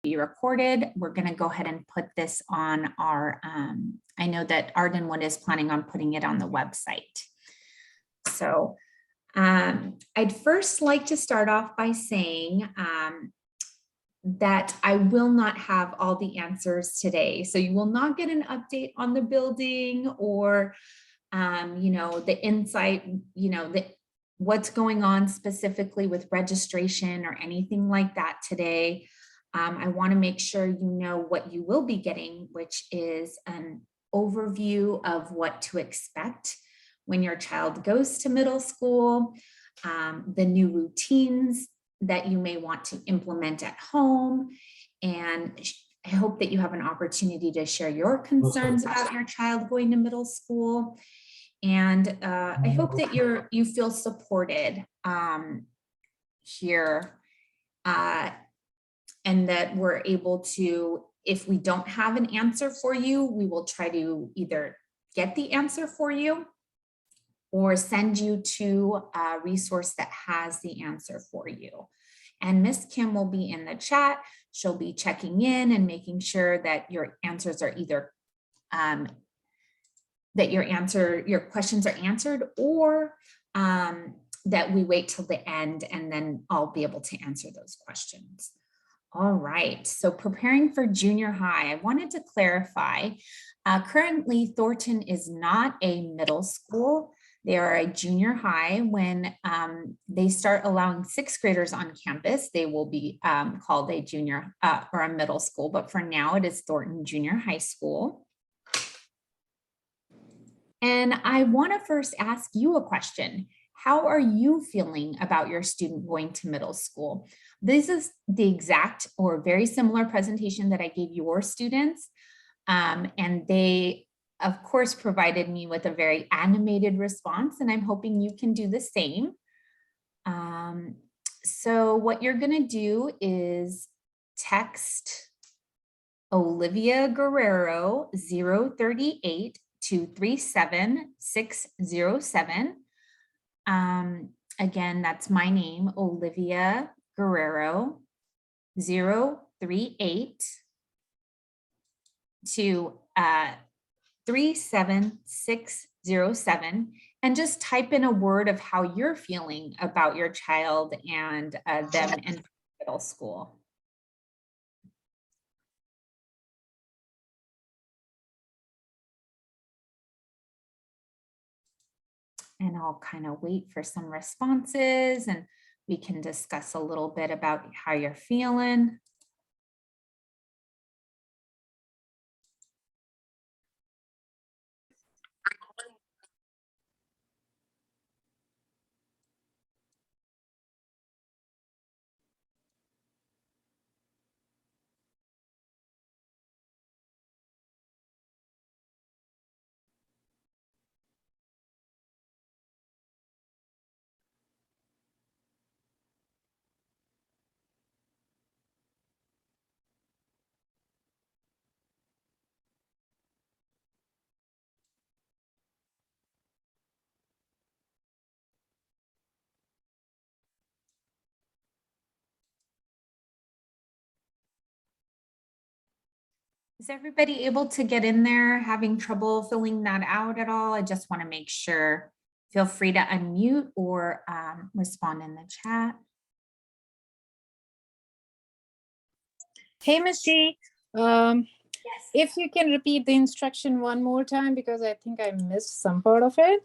be recorded. We're going to go ahead and put this on our, I know that Ardenwood is planning on putting it on the website. So I'd first like to start off by saying that I will not have all the answers today. So you will not get an update on the building or, the insight, what's going on specifically with registration or anything like that today. I want to make sure you know what you will be getting, which is an overview of what to expect when your child goes to middle school, the new routines that you may want to implement at home. And I hope that you have an opportunity to share your concerns about your child going to middle school. And I hope that you feel supported here and that we're able to, if we don't have an answer for you, we will try to either get the answer for you or send you to a resource that has the answer for you. And Miss Kim will be in the chat. She'll be checking in and making sure that your answers are either that your questions are answered, or that we wait till the end and then I'll be able to answer those questions. All right, so preparing for junior high, I wanted to clarify, currently Thornton is not a middle school. They are a junior high. When they start allowing sixth graders on campus, they will be called a junior or a middle school, but for now it is Thornton Junior High School. And I want to first ask you a question. How are you feeling about your student going to middle school? This is the exact or very similar presentation that I gave your students. And they, of course, provided me with a very animated response, and I'm hoping you can do the same. So what you're going to do is text Olivia Guerrero 038 to 37607. Again, that's my name, Olivia Guerrero 038 to 37607, and just type in a word of how you're feeling about your child and them in middle school. And I'll kind of wait for some responses and we can discuss a little bit about how you're feeling. Is everybody able to get in there, having trouble filling that out at all? I just want to make sure. Feel free to unmute or respond in the chat. Hey, Ms. G. Yes. If you can repeat the instruction one more time, because I think I missed some part of it.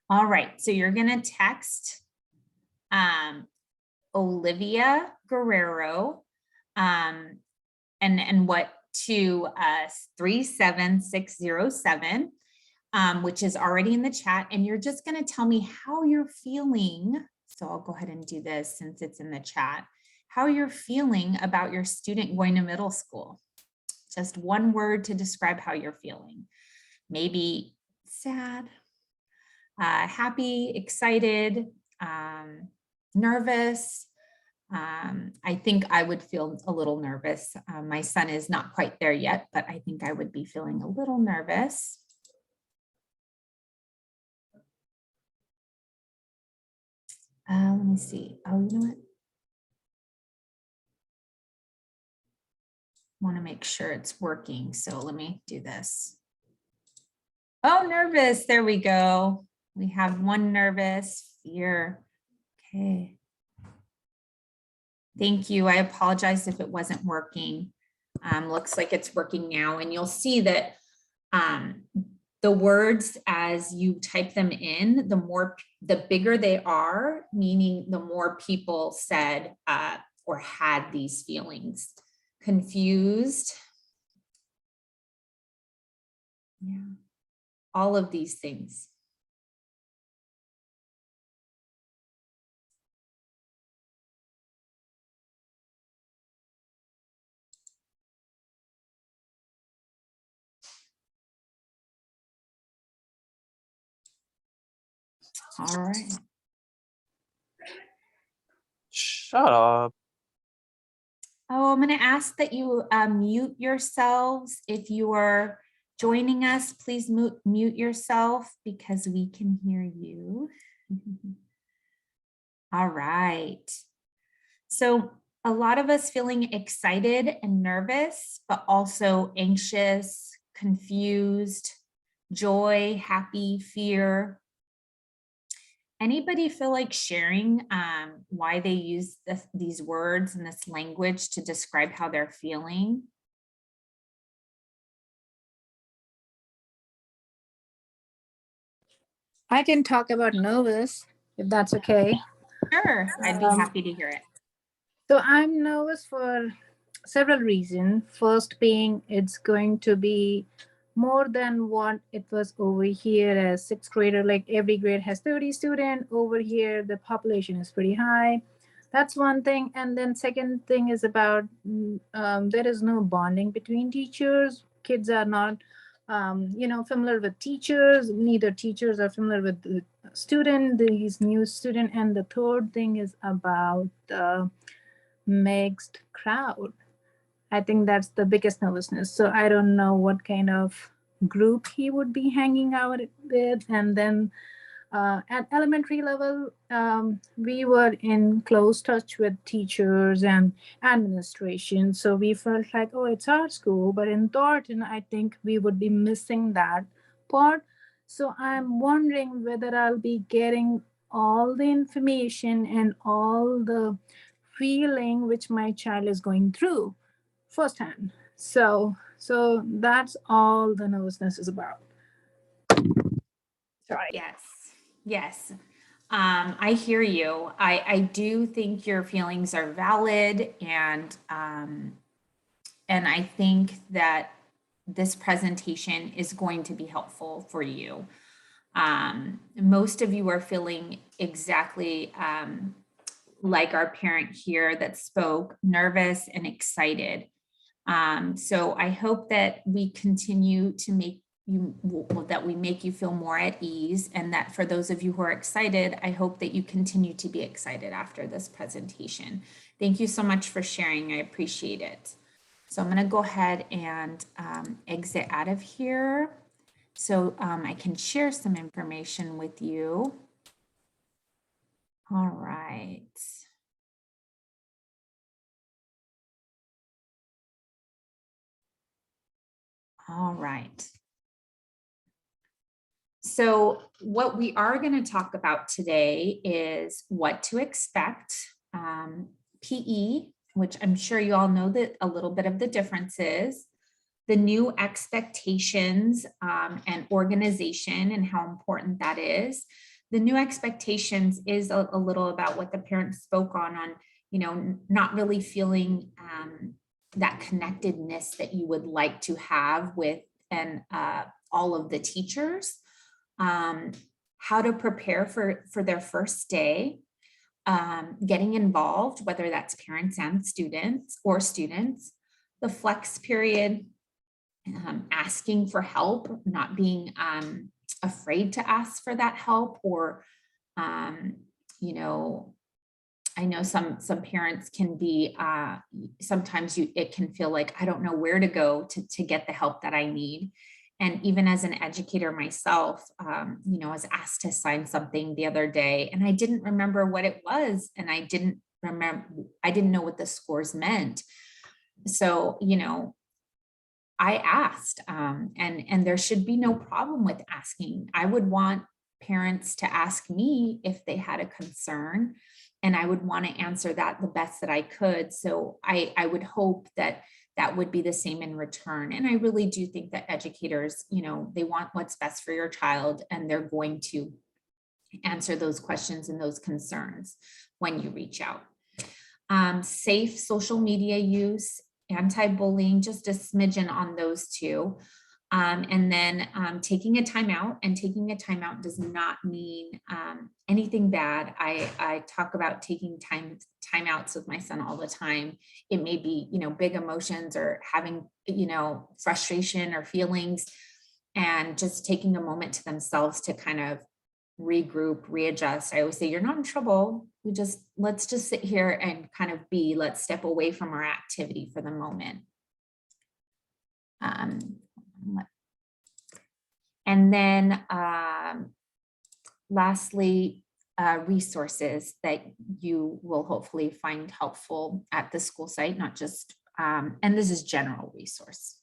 All right, so you're going to text Olivia Guerrero and what to 37607, which is already in the chat, and you're just going to tell me how you're feeling. So I'll go ahead and do this since it's in the chat. How you're feeling about your student going to middle school. Just one word to describe how you're feeling. Maybe sad, happy, excited, nervous. I think I would feel a little nervous. My son is not quite there yet, but I think I would be feeling a little nervous. Let me see. Oh, you know what? want to make sure it's working. So let me do this. Oh, nervous. There we go. We have one nervous, fear. Okay. Thank you. I apologize if it wasn't working. Looks like it's working now. And you'll see that the words as you type them in, the bigger they are, meaning the more people said or had these feelings. Confused. Yeah. All of these things. All right. Shut up. Oh, I'm going to ask that you mute yourselves. If you are joining us, please mute yourself because we can hear you. All right. So a lot of us feeling excited and nervous, but also anxious, confused, joy, happy, fear. Anybody feel like sharing why they use these words and this language to describe how they're feeling? I can talk about nervous, if that's okay. Sure, I'd be happy to hear it. So I'm nervous for several reasons. First being it's going to be more than what it was over here as sixth grader. Like every grade has 30 students. Over here, the population is pretty high. That's one thing. And then second thing is about there is no bonding between teachers. Kids are not, familiar with teachers. Neither teachers are familiar with the student, these new student. And the third thing is about mixed crowd. I think that's the biggest nervousness. So I don't know what kind of group he would be hanging out with. And then at elementary level, we were in close touch with teachers and administration. So we felt like, oh, it's our school. But in Thornton, I think we would be missing that part. So I'm wondering whether I'll be getting all the information and all the feeling which my child is going through firsthand. So that's all the nervousness is about. Sorry. Yes, yes. I hear you. I do think your feelings are valid, and I think that this presentation is going to be helpful for you. Most of you are feeling exactly like our parent here that spoke, nervous and excited. So I hope that we continue to make you feel more at ease, and that for those of you who are excited, I hope that you continue to be excited after this presentation. Thank you so much for sharing. I appreciate it. So I'm going to go ahead and exit out of here so I can share some information with you. All right. All right. So what we are going to talk about today is what to expect. PE, which I'm sure you all know that a little bit of the differences, the new expectations and organization and how important that is. The new expectations is a little about what the parents spoke on, not really feeling that connectedness that you would like to have with all of the teachers. How to prepare for their first day, getting involved, whether that's parents and students, the flex period, asking for help, not being afraid to ask for that help, or, I know some parents can be, sometimes it can feel like, I don't know where to go to get the help that I need. And even as an educator myself, I was asked to sign something the other day and I didn't remember what it was. And I didn't know what the scores meant. So, I asked, and there should be no problem with asking. I would want parents to ask me if they had a concern, and I would want to answer that the best that I could. So I would hope that that would be the same in return. And I really do think that educators, they want what's best for your child, and they're going to answer those questions and those concerns when you reach out. Safe social media use, anti-bullying, just a smidgen on those two. And then taking a timeout, and taking a timeout does not mean anything bad. I talk about taking timeouts with my son all the time. It may be, big emotions or having, frustration or feelings, and just taking a moment to themselves to kind of regroup, readjust. I always say, you're not in trouble. Let's just sit here and kind of let's step away from our activity for the moment. And then lastly, resources that you will hopefully find helpful at the school site, not just, and this is general resource.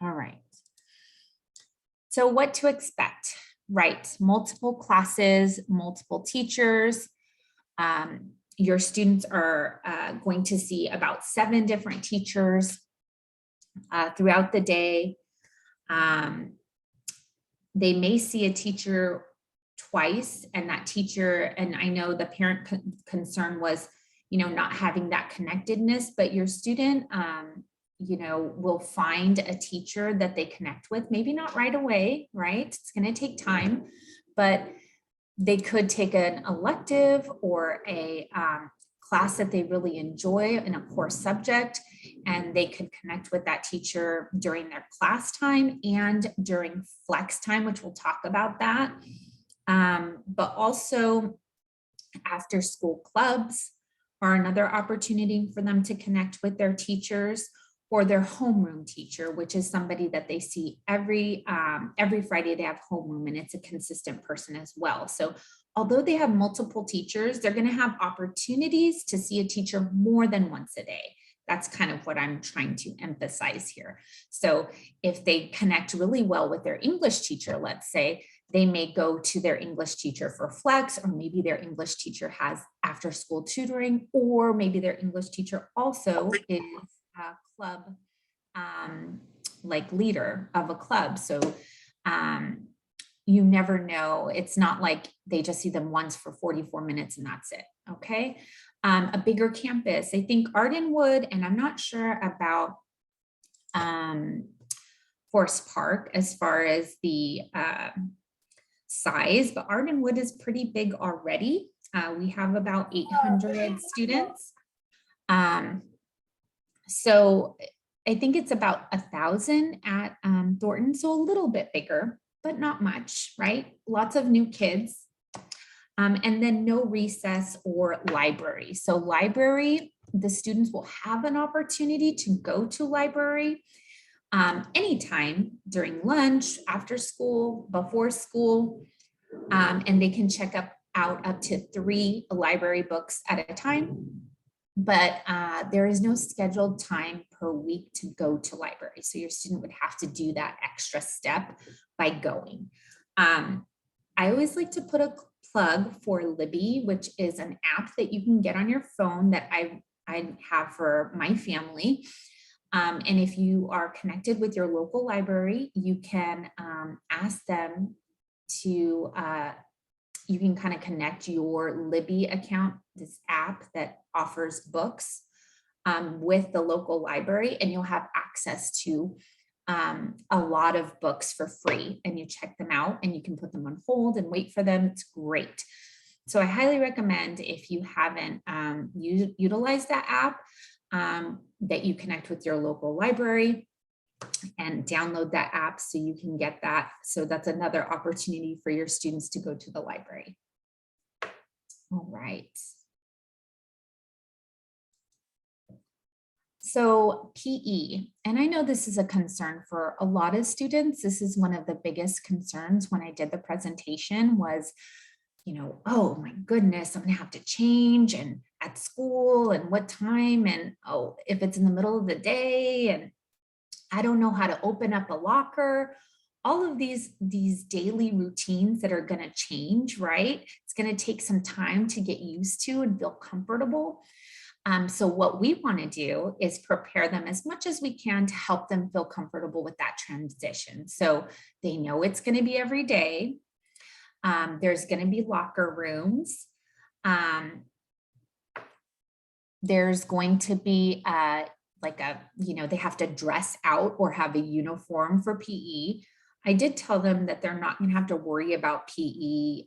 All right. So what to expect, right? Multiple classes, multiple teachers. Your students are going to see about 7 different teachers throughout the day. They may see a teacher twice, and that teacher, and I know the parent concern was, not having that connectedness, but your student, will find a teacher that they connect with, maybe not right away, right? It's going to take time, but they could take an elective or a class that they really enjoy in a core subject, and they could connect with that teacher during their class time and during flex time, which we'll talk about that. But also after school clubs are another opportunity for them to connect with their teachers, or their homeroom teacher, which is somebody that they see every Friday. They have homeroom, and it's a consistent person as well. So although they have multiple teachers, they're going to have opportunities to see a teacher more than once a day. That's kind of what I'm trying to emphasize here. So if they connect really well with their English teacher, let's say, they may go to their English teacher for flex, or maybe their English teacher has after school tutoring, or maybe their English teacher also is a club like leader of a club. So you never know. It's not like they just see them once for 44 minutes and that's it. Okay. A bigger campus. I think Ardenwood, and I'm not sure about Forest Park as far as the size, but Ardenwood is pretty big already. We have about 800 students. So I think it's about 1,000 at Thornton, so a little bit bigger, but not much, right? Lots of new kids. And then no recess or library. So library, the students will have an opportunity to go to library anytime during lunch, after school, before school, and they can check out up to 3 library books at a time. But there is no scheduled time per week to go to library. So your student would have to do that extra step by going. I always like to put a plug for Libby, which is an app that you can get on your phone that I have for my family. And if you are connected with your local library, you can ask them to, you can kind of connect your Libby account, this app that offers books, with the local library, and you'll have access to a lot of books for free, and you check them out and you can put them on hold and wait for them. It's great. So I highly recommend, if you haven't utilized that app, that you connect with your local library and download that app so you can get that. So that's another opportunity for your students to go to the library. All right. So PE, and I know this is a concern for a lot of students. This is one of the biggest concerns when I did the presentation was, oh my goodness, I'm gonna have to change, and at school, and what time, and oh, if it's in the middle of the day. And I don't know how to open up a locker. All of these daily routines that are going to change, right? It's going to take some time to get used to and feel comfortable. So what we want to do is prepare them as much as we can to help them feel comfortable with that transition. So they know it's going to be every day. There's going to be locker rooms. There's going to be they have to dress out or have a uniform for PE. I did tell them that they're not going to have to worry about PE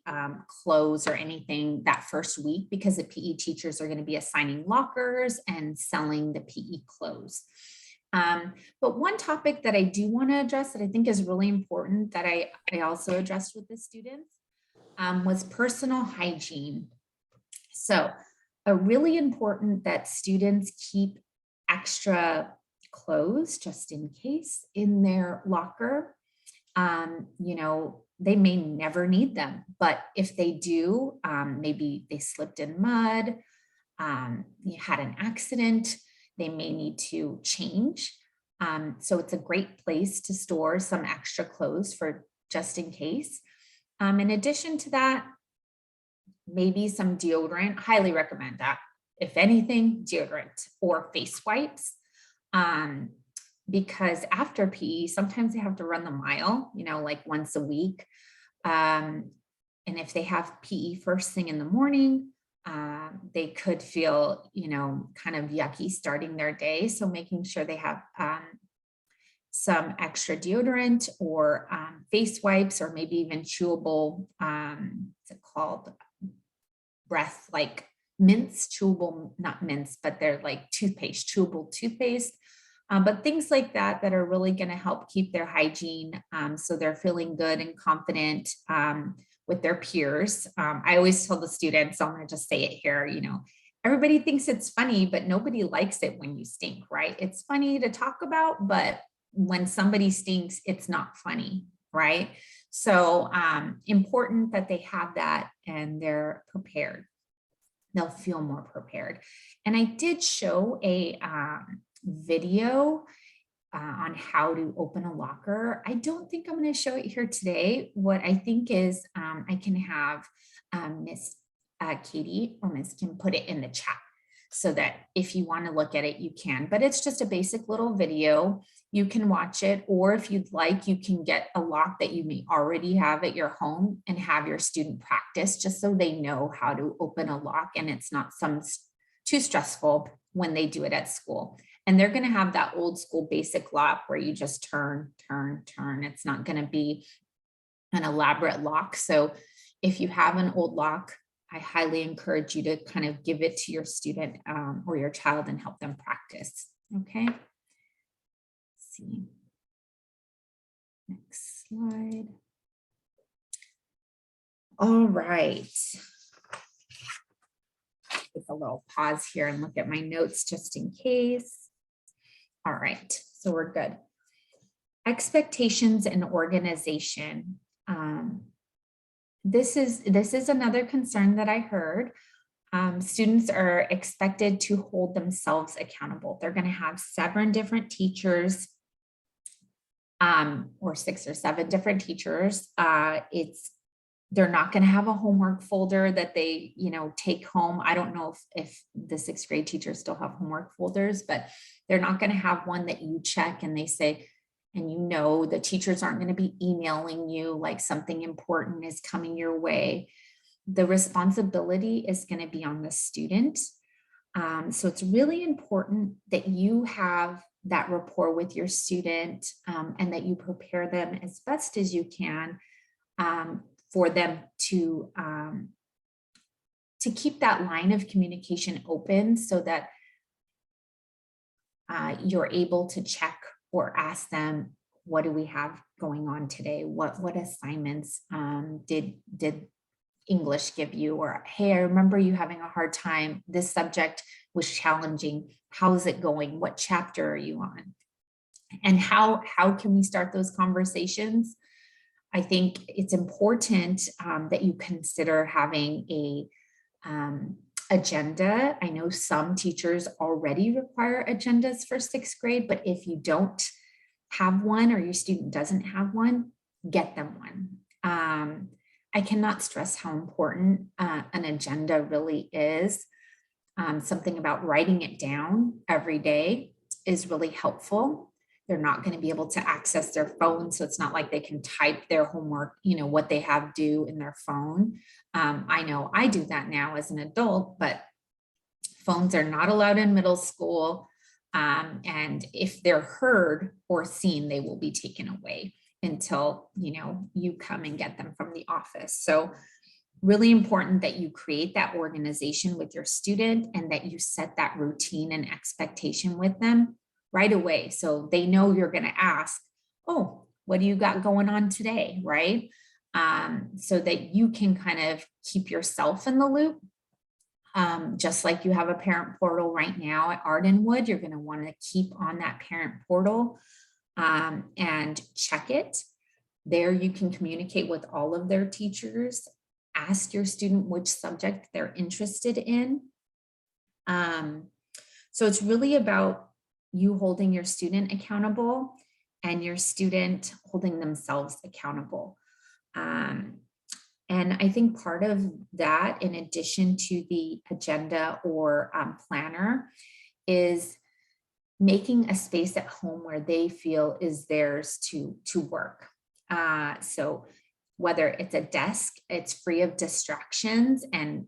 clothes or anything that first week, because the PE teachers are going to be assigning lockers and selling the PE clothes. But one topic that I do want to address that I think is really important that I also addressed with the students was personal hygiene. So really important that students keep extra clothes just in case in their locker. They may never need them, but if they do, maybe they slipped in mud, you had an accident, they may need to change. So it's a great place to store some extra clothes for just in case. In addition to that, maybe some deodorant, highly recommend that. If anything, deodorant or face wipes. Because after PE, sometimes they have to run the mile, like once a week. And if they have PE first thing in the morning, they could feel, kind of yucky starting their day. So making sure they have some extra deodorant or face wipes, or maybe even chewable, what's it called? Breath, like mints, chewable, not mints, but they're like toothpaste, chewable toothpaste. But things like that are really going to help keep their hygiene, so they're feeling good and confident with their peers. I always tell the students, I'm going to just say it here, everybody thinks it's funny, but nobody likes it when you stink, right? It's funny to talk about, but when somebody stinks, it's not funny, right? So important that they have that and they're prepared. They'll feel more prepared. And I did show a video on how to open a locker. I don't think I'm going to show it here today. What I think is I can have Miss Katie or Miss Kim put it in the chat so that if you want to look at it, you can. But it's just a basic little video. You can watch it, or if you'd like, you can get a lock that you may already have at your home and have your student practice, just so they know how to open a lock and it's not too stressful when they do it at school. And they're going to have that old school basic lock where you just turn. It's not going to be an elaborate lock. So if you have an old lock, I highly encourage you to kind of give it to your student or your child and help them practice. Okay. Let's see. Next slide. All right. Take a little pause here and look at my notes just in case. All right, so we're good. Expectations and organization. This is another concern that I heard. Students are expected to hold themselves accountable. They're going to have 7 different teachers, or 6 or 7 different teachers. They're not going to have a homework folder that they, take home. I don't know if the 6th grade teachers still have homework folders, but they're not going to have one that you check and they say, and the teachers aren't going to be emailing you like something important is coming your way. The responsibility is going to be on the student. So it's really important that you have that rapport with your student and that you prepare them as best as you can for them to keep that line of communication open so that you're able to check or ask them, what do we have going on today? What assignments did English give you? Or, hey, I remember you having a hard time. This subject was challenging. How is it going? What chapter are you on? And how can we start those conversations? I think it's important that you consider having a agenda. I know some teachers already require agendas for 6th grade, but if you don't, have one or your student doesn't have one, get them one. I cannot stress how important an agenda really is. Something about writing it down every day is really helpful. They're not going to be able to access their phone, so it's not like they can type their homework, what they have due in their phone. I know I do that now as an adult, but phones are not allowed in middle school. And if they're heard or seen, they will be taken away until, you come and get them from the office. So really important that you create that organization with your student and that you set that routine and expectation with them right away. So they know you're going to ask, oh, what do you got going on today? Right. So that you can kind of keep yourself in the loop. Just like you have a parent portal right now at Ardenwood, you're going to want to keep on that parent portal and check it. There you can communicate with all of their teachers. Ask your student which subject they're interested in. So it's really about you holding your student accountable and your student holding themselves accountable. And I think part of that, in addition to the agenda or planner, is making a space at home where they feel is theirs to work. So whether it's a desk, it's free of distractions and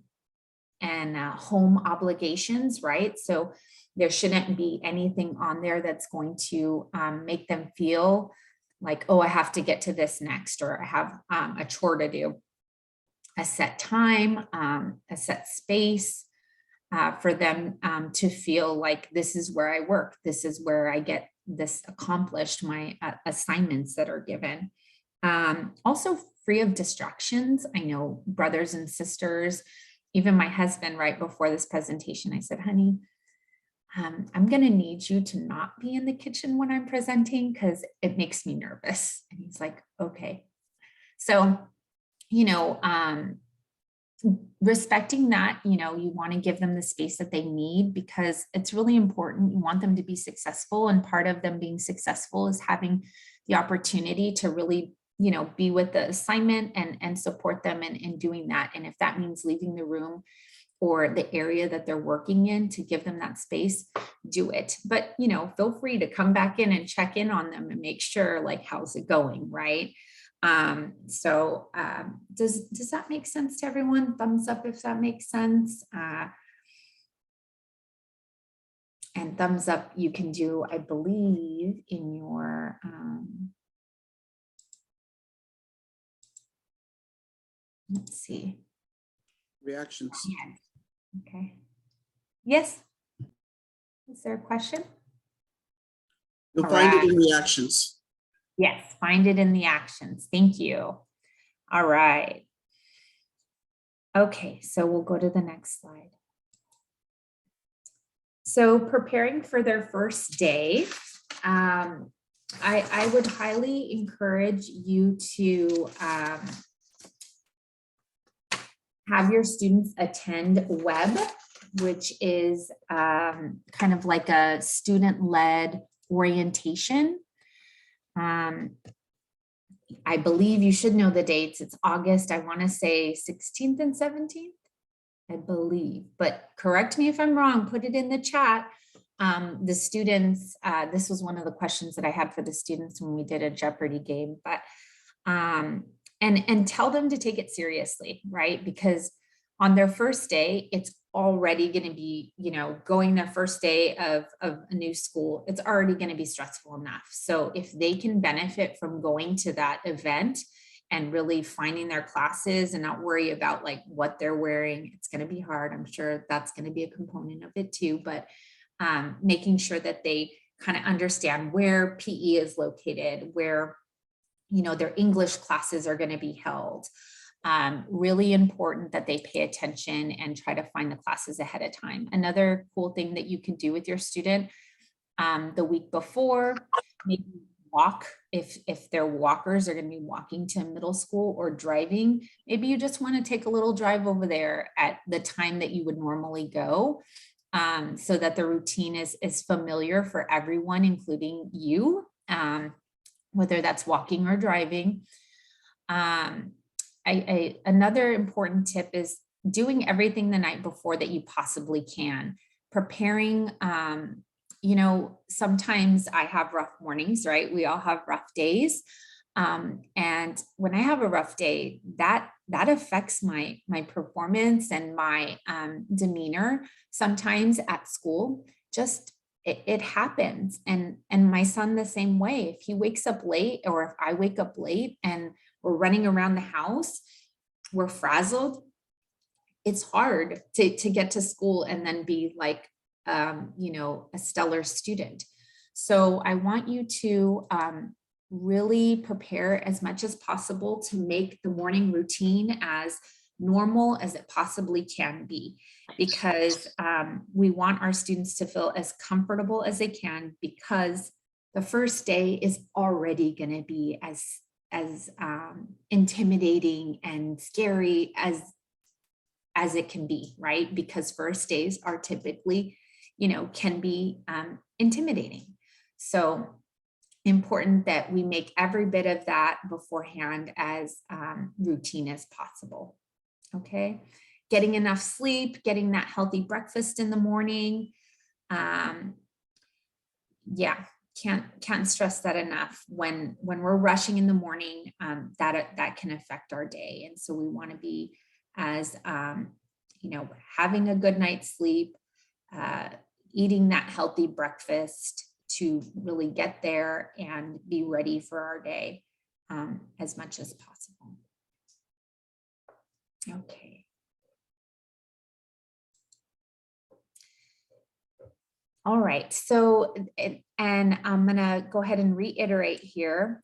home obligations, right? So there shouldn't be anything on there that's going to make them feel like, oh, I have to get to this next, or I have a chore to do. A set time, a set space for them to feel like this is where I work. This is where I get this accomplished, my assignments that are given. Also free of distractions. I know brothers and sisters, even my husband, right before this presentation, I said, honey, I'm going to need you to not be in the kitchen when I'm presenting because it makes me nervous. And he's like, okay. So, respecting that, you want to give them the space that they need because it's really important. You want them to be successful. And part of them being successful is having the opportunity to really, be with the assignment and support them in doing that. And if that means leaving the room or the area that they're working in to give them that space, do it. But, feel free to come back in and check in on them and make sure, like, how's it going, right? So does that make sense to everyone? Thumbs up if that makes sense. And thumbs up you can do, I believe, in your let's see. Reactions. Okay. Yes. Is there a question? You'll find it in reactions. Yes, find it in the actions. Thank you. All right. Okay, so we'll go to the next slide. So preparing for their first day, I would highly encourage you to have your students attend WEB, which is kind of like a student-led orientation. I believe you should know the dates. It's August, I want to say 16th and 17th, I believe, but correct me if I'm wrong, put it in the chat. The students, this was one of the questions that I had for the students when we did a Jeopardy game, but and tell them to take it seriously, right? Because on their first day, it's already going to be, going their first day of a new school, it's already going to be stressful enough. So if they can benefit from going to that event and really finding their classes and not worry about like what they're wearing, it's going to be hard. I'm sure that's going to be a component of it too, but making sure that they kind of understand where PE is located, where, their English classes are going to be held. Really important that they pay attention and try to find the classes ahead of time. Another cool thing that you can do with your student the week before, maybe walk, if their walkers are going to be walking to middle school or driving, maybe you just want to take a little drive over there at the time that you would normally go, so that the routine is familiar for everyone, including you, whether that's walking or driving. Another important tip is doing everything the night before that you possibly can. Preparing, sometimes I have rough mornings, right? We all have rough days. And when I have a rough day, that affects my performance and my demeanor sometimes at school. Just it happens. And my son the same way. If he wakes up late, or if I wake up late and we're running around the house, we're frazzled, it's hard to get to school and then be like, a stellar student. So I want you to really prepare as much as possible to make the morning routine as normal as it possibly can be, because we want our students to feel as comfortable as they can, because the first day is already going to be as intimidating and scary as it can be, right? Because first days are typically, can be intimidating. So important that we make every bit of that beforehand as routine as possible. Okay. Getting enough sleep, getting that healthy breakfast in the morning. Can't stress that enough. When we're rushing in the morning, that can affect our day. And so we want to be as, having a good night's sleep, eating that healthy breakfast to really get there and be ready for our day as much as possible. Okay. All right, so, and I'm gonna go ahead and reiterate here.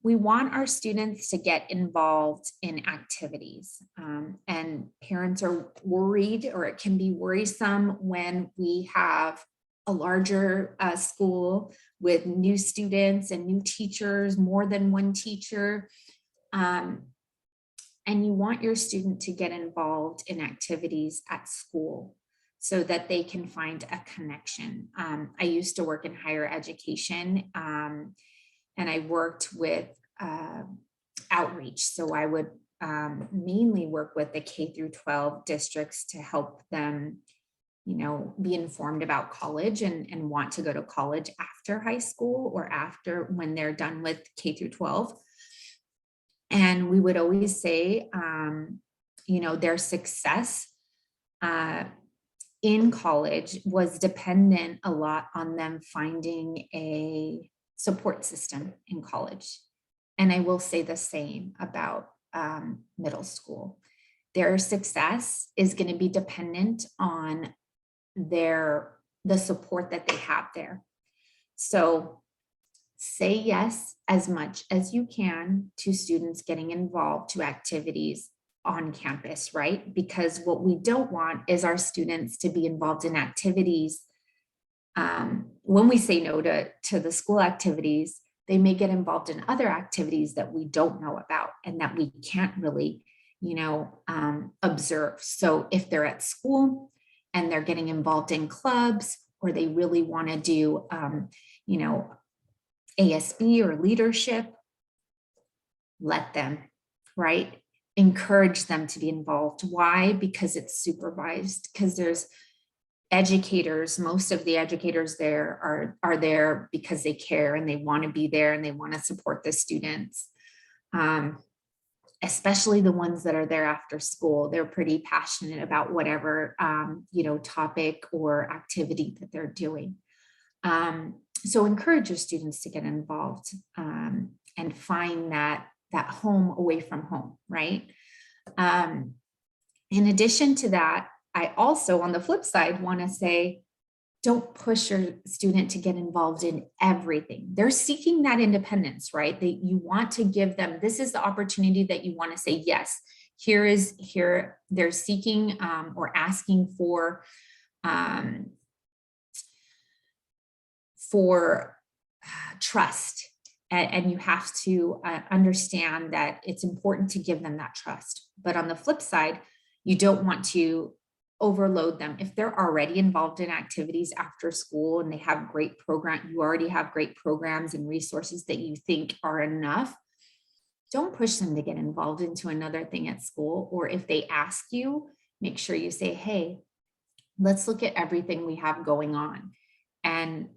We want our students to get involved in activities, and parents are worried, or it can be worrisome when we have a larger school with new students and new teachers, more than one teacher. And you want your student to get involved in activities at school so that they can find a connection. I used to work in higher education, and I worked with outreach. So I would mainly work with the K through 12 districts to help them, be informed about college and want to go to college after high school or after when they're done with K through 12. And we would always say, their success in college was dependent a lot on them finding a support system in college. And I will say the same about middle school. Their success is going to be dependent on the support that they have there. So say yes as much as you can to students getting involved to activities on campus, right? Because what we don't want is our students to be involved in activities. When we say no to the school activities, they may get involved in other activities that we don't know about and that we can't really, observe. So if they're at school and they're getting involved in clubs, or they really want to do, ASB or leadership, let them, right? Encourage them to be involved. Why? Because it's supervised, because there's educators, most of the educators there are there because they care and they want to be there and they want to support the students. Especially the ones that are there after school. They're pretty passionate about whatever, topic or activity that they're doing. So encourage your students to get involved and find that home away from home, right? In addition to that, I also, on the flip side, want to say, don't push your student to get involved in everything. They're seeking that independence, right? You want to give them, this is the opportunity that you want to say, yes, here they're seeking or asking for trust. And you have to understand that it's important to give them that trust. But on the flip side, you don't want to overload them. If they're already involved in activities after school and they have great program, you already have great programs and resources that you think are enough, don't push them to get involved into another thing at school. Or if they ask you, make sure you say, hey, let's look at everything we have going on. And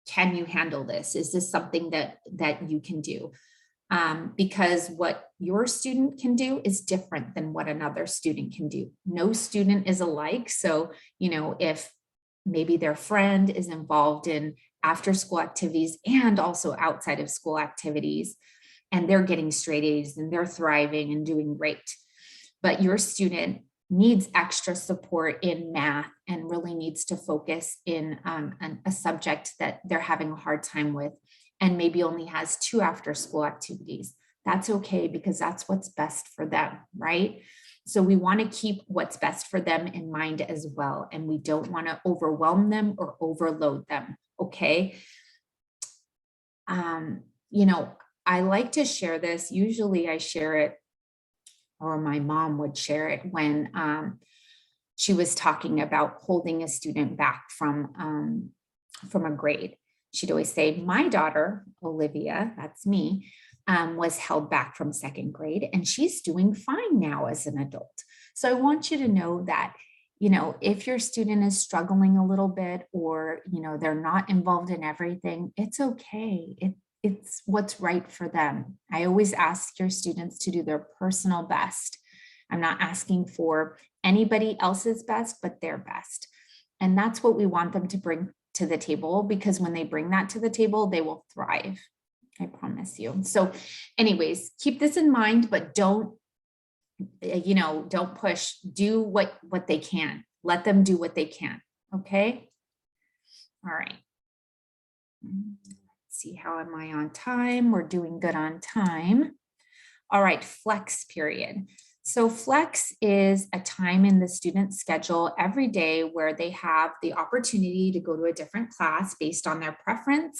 can you handle this? Is this something that you can do? Because what your student can do is different than what another student can do. No student is alike. So, if maybe their friend is involved in after school activities and also outside of school activities, and they're getting straight A's and they're thriving and doing great, but your student needs extra support in math and really needs to focus in a subject that they're having a hard time with, and maybe only has 2 after school activities. That's okay, because that's what's best for them, right? So we want to keep what's best for them in mind as well. And we don't want to overwhelm them or overload them, okay? I like to share this. Usually I share it, or my mom would share it when she was talking about holding a student back from a grade. She'd always say, my daughter, Olivia, that's me, was held back from 2nd grade, and she's doing fine now as an adult. So I want you to know that, if your student is struggling a little bit, or, they're not involved in everything, it's okay. It's what's right for them. I always ask your students to do their personal best. I'm not asking for anybody else's best, but their best. And that's what we want them to bring to the table, because when they bring that to the table, they will thrive. I promise you. So anyways, keep this in mind, but don't push. Do what they can. Let them do what they can. Okay. All right. See, how am I on time? We're doing good on time. All right, flex period. So flex is a time in the student's schedule every day where they have the opportunity to go to a different class based on their preference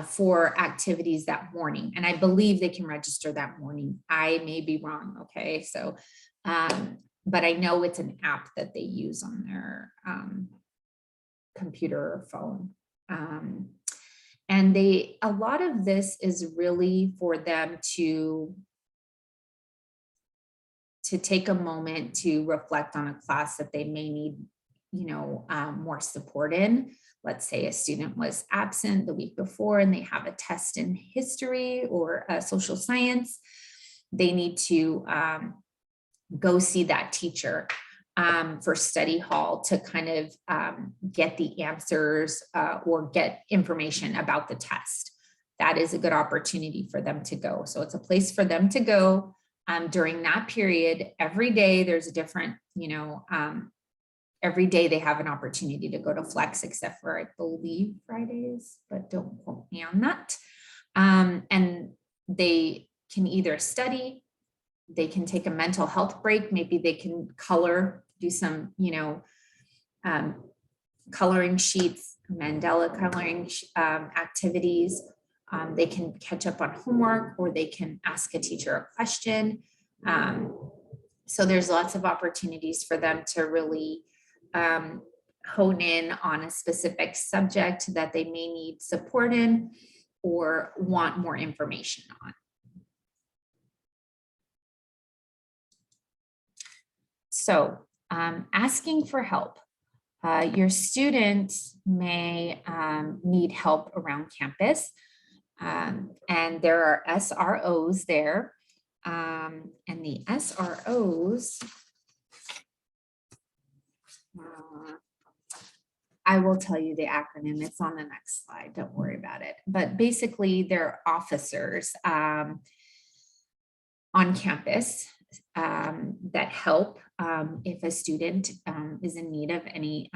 for activities that morning. And I believe they can register that morning. I may be wrong, okay? So, but I know it's an app that they use on their computer or phone. And a lot of this is really for them to take a moment to reflect on a class that they may need, more support in. Let's say a student was absent the week before and they have a test in history or social science. They need to go see that teacher for study hall to kind of get the answers or get information about the test. That is a good opportunity for them to go. So it's a place for them to go during that period. Every day there's a different, every day they have an opportunity to go to flex, except for, I believe, Fridays, but don't quote me on that. And they can either study, they can take a mental health break. Maybe they can color, do some, coloring sheets, mandala coloring activities. They can catch up on homework, or they can ask a teacher a question. So there's lots of opportunities for them to really hone in on a specific subject that they may need support in or want more information on. So asking for help. Your students may need help around campus, and there are SROs there. And the SROs, I will tell you the acronym. It's on the next slide. Don't worry about it. But basically, they're officers on campus that help if a student is in need of any,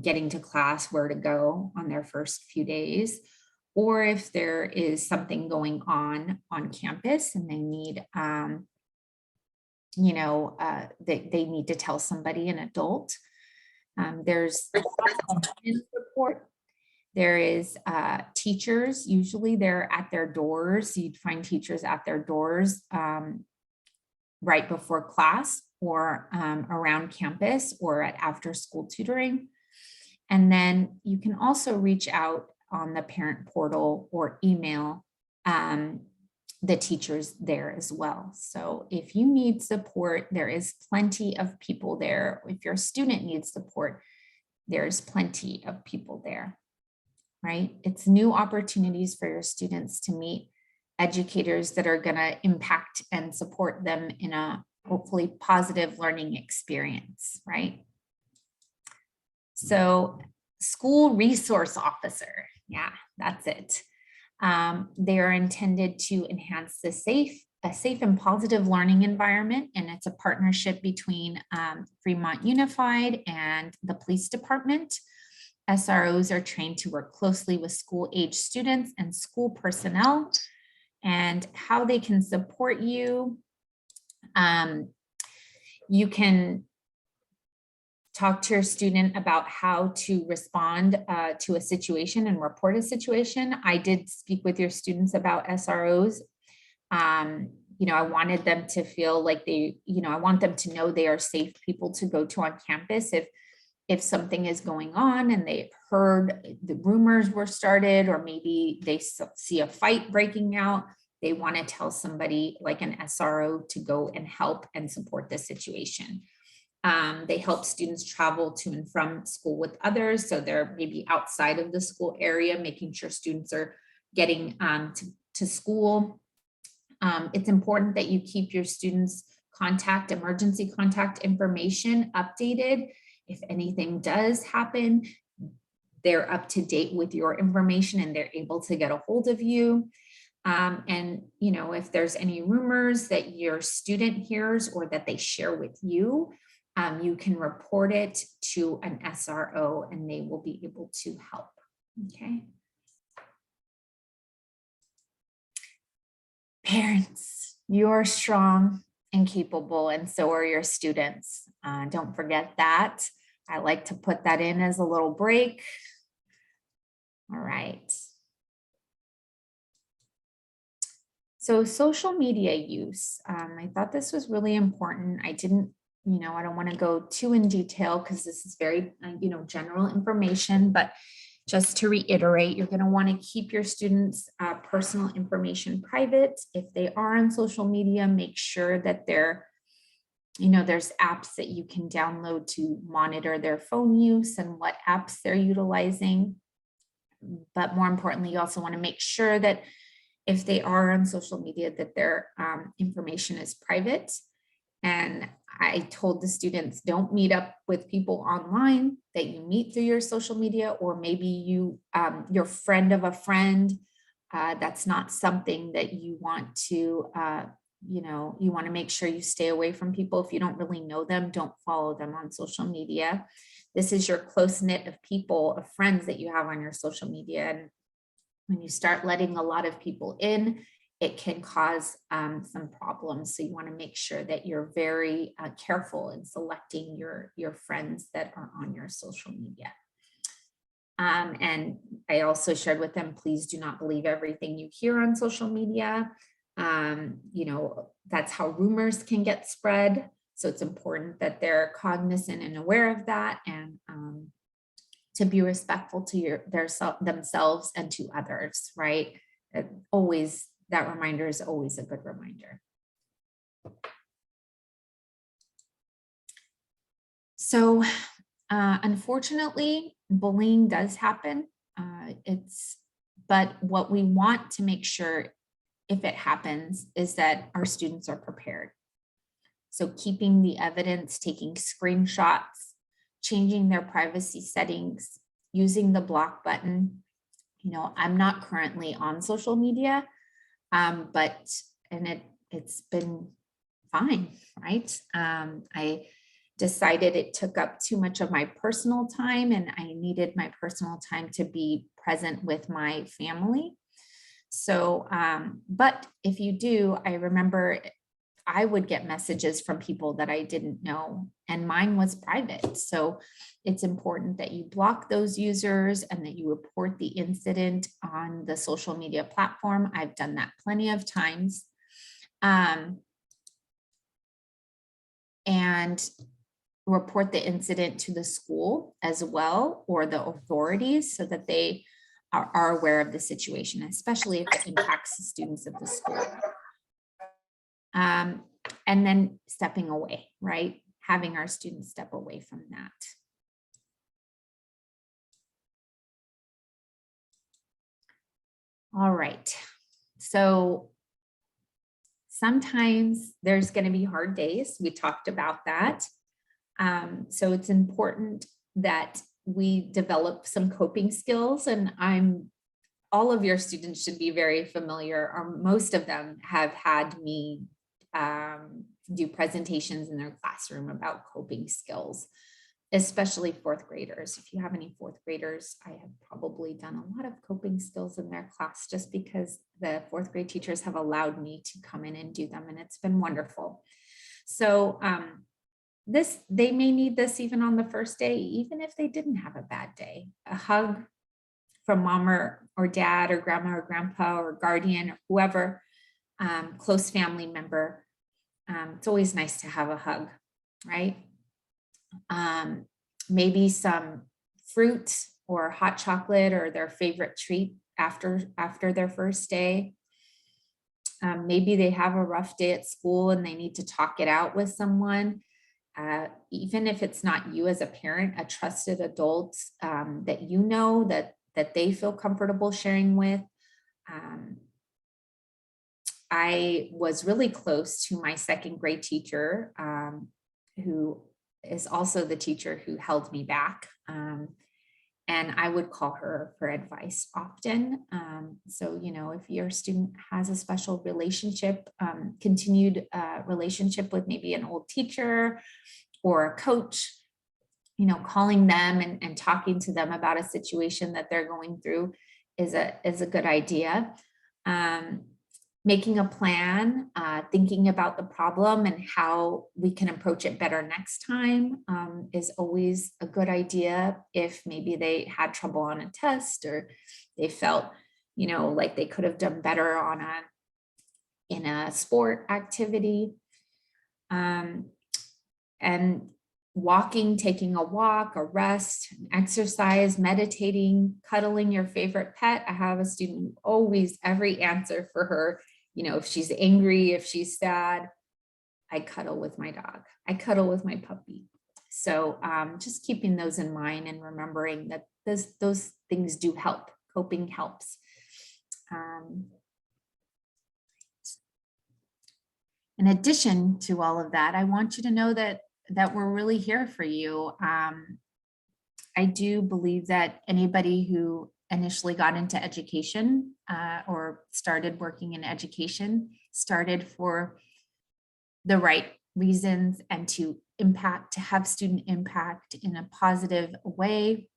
getting to class, where to go on their first few days, or if there is something going on campus and they need, they need to tell somebody, an adult. There's support. There is teachers, usually they're at their doors. You'd find teachers at their doors right before class or around campus or at after school tutoring. And then you can also reach out on the parent portal or email the teachers there as well. So if you need support, there is plenty of people there. If your student needs support, there's plenty of people there, right? It's new opportunities for your students to meet educators that are going to impact and support them in a hopefully positive learning experience, right? So school resource officer, yeah, that's it. They are intended to enhance a safe and positive learning environment, and it's a partnership between Fremont Unified and the police department. SROs are trained to work closely with school-age students and school personnel, and how they can support you. You can talk to your student about how to respond to a situation and report a situation. I did speak with your students about SROs. I wanted them to feel like I want them to know they are safe people to go to on campus if something is going on and they've heard the rumors were started, or maybe they see a fight breaking out. They want to tell somebody like an SRO to go and help and support the situation. They help students travel to and from school with others. So they're maybe outside of the school area, making sure students are getting to school. It's important that you keep your students' emergency contact information updated. If anything does happen, they're up to date with your information and they're able to get a hold of you. And if there's any rumors that your student hears or that they share with you, you can report it to an SRO and they will be able to help. Okay. Parents, you're strong and capable, and so are your students. Don't forget that. I like to put that in as a little break. All right. So social media use, I thought this was really important. I don't want to go too in detail because this is very, general information, but just to reiterate, you're going to want to keep your students' personal information private. If they are on social media, make sure that there's apps that you can download to monitor their phone use and what apps they're utilizing. But more importantly, you also want to make sure that if they are on social media, that their information is private. And I told the students, don't meet up with people online that you meet through your social media, or maybe your friend of a friend. That's not something that you want to, you want to make sure you stay away from people. If you don't really know them, don't follow them on social media. This is your close knit of people, of friends that you have on your social media. And when you start letting a lot of people in, it can cause some problems. So you want to make sure that you're very careful in selecting your friends that are on your social media. And I also shared with them, please do not believe everything you hear on social media. That's how rumors can get spread. So it's important that they're cognizant and aware of that, and to be respectful to themselves and to others, right? That reminder is always a good reminder. So unfortunately, bullying does happen. But what we want to make sure if it happens is that our students are prepared. So keeping the evidence, taking screenshots, changing their privacy settings, using the block button. I'm not currently on social media, it's been fine, right? I decided it took up too much of my personal time, and I needed my personal time to be present with my family. So, but if you do, I remember I would get messages from people that I didn't know, and mine was private. So it's important that you block those users and that you report the incident on the social media platform. I've done that plenty of times. and report the incident to the school as well, or the authorities, so that they are aware of the situation, especially if it impacts the students of the school. And then stepping away, right? Having our students step away from that. All right, so sometimes there's going to be hard days. We talked about that. So it's important that we develop some coping skills, and all of your students should be very familiar, or most of them have had me do presentations in their classroom about coping skills, especially fourth graders. If you have any fourth graders, I have probably done a lot of coping skills in their class, just because the fourth grade teachers have allowed me to come in and do them, and it's been wonderful. So they may need this even on the first day, even if they didn't have a bad day. A hug from mom or dad or grandma or grandpa or guardian or whoever, close family member. It's always nice to have a hug, right? Maybe some fruit or hot chocolate or their favorite treat after their first day. Maybe they have a rough day at school and they need to talk it out with someone. Even if it's not you as a parent, a trusted adult that you know that they feel comfortable sharing with. I was really close to my second grade teacher, who is also the teacher who held me back. And I would call her for advice often. So, if your student has a special relationship, continued relationship with maybe an old teacher or a coach, calling them and talking to them about a situation that they're going through is a good idea. Making a plan, thinking about the problem and how we can approach it better next time is always a good idea. If maybe they had trouble on a test, or they felt, like they could have done better in a sport activity. And walking, taking a walk, a rest, exercise, meditating, cuddling your favorite pet. I have a student who always, every answer for her, if she's angry, if she's sad, I cuddle with my dog. I cuddle with my puppy. So just keeping those in mind and remembering that those things do help. Coping helps. In addition to all of that, I want you to know that we're really here for you. I do believe that anybody who initially got into education or started working in education started for the right reasons and to have student impact in a positive way.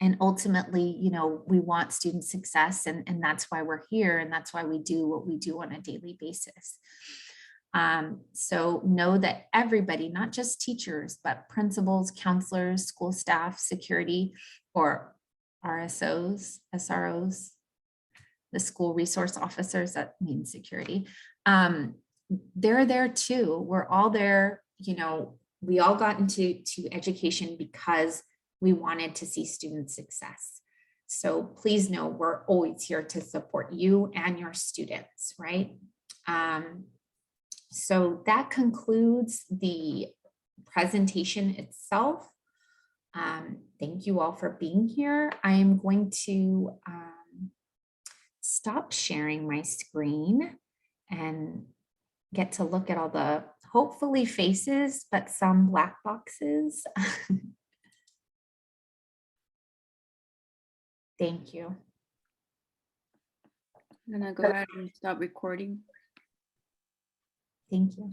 And ultimately, we want student success, and that's why we're here, and that's why we do what we do on a daily basis. So know that everybody, not just teachers, but principals, counselors, school staff, security, or RSOs, SROs, the school resource officers, that means security. They're there too. We're all there. We all got into education because we wanted to see student success. So please know we're always here to support you and your students, right? So that concludes the presentation itself. Thank you all for being here. I am going to stop sharing my screen and get to look at all the hopefully faces, but some black boxes. Thank you. I'm gonna go ahead and stop recording. Thank you.